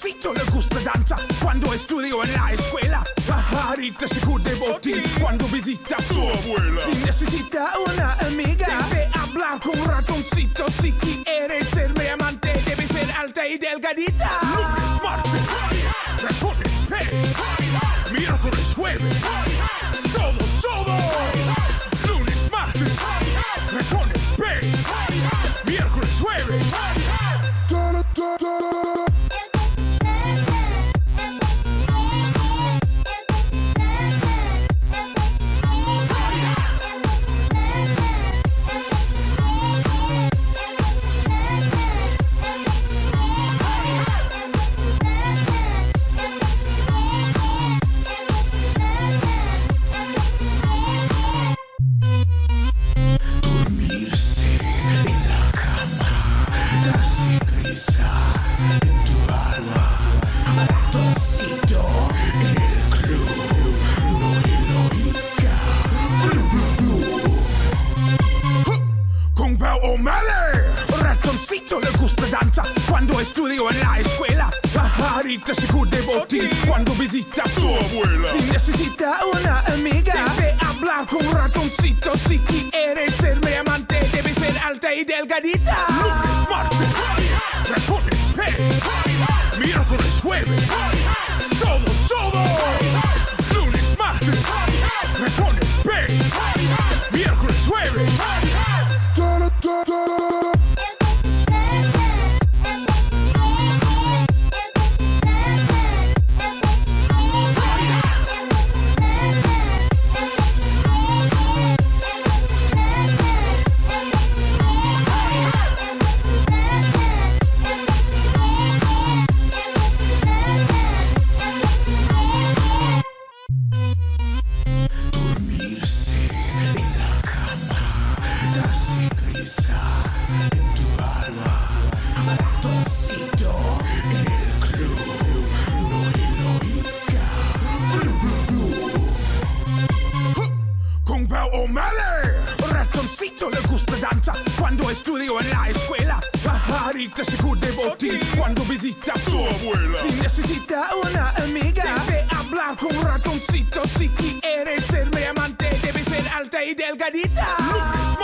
ratoncito le gusta danza cuando estudió en la escuela. Pajarita se cubre botín cuando visita a su abuela. Si necesita una amiga, debe hablar con un ratoncito. Si quiere ser mi amante, debe ser alta y delgadita. Lunes, martes, ratones, pez. Miércoles, jueves, todos. Lunes, martes, ratones, pez. Miércoles, jueves. Ratoncito le gusta danza cuando estudió en la escuela. Pajarita se cubre botín cuando visita a su abuela. Si necesita una amiga, debe hablar con un ratoncito. Si quiere ser mi amante, debe ser alta y delgadita. Lunes, martes, ratones, pez. Miércoles, jueves, todos. Lunes, martes, ratones, pez. Miércoles, jueves. Ratoncito le gusta danza cuando estudió en la escuela. Pajarita se cubre botín cuando visita a su abuela. Si necesita una amiga, debe hablar con un ratoncito. Si quiere ser mi amante, debe ser alta y delgadita. Lunes,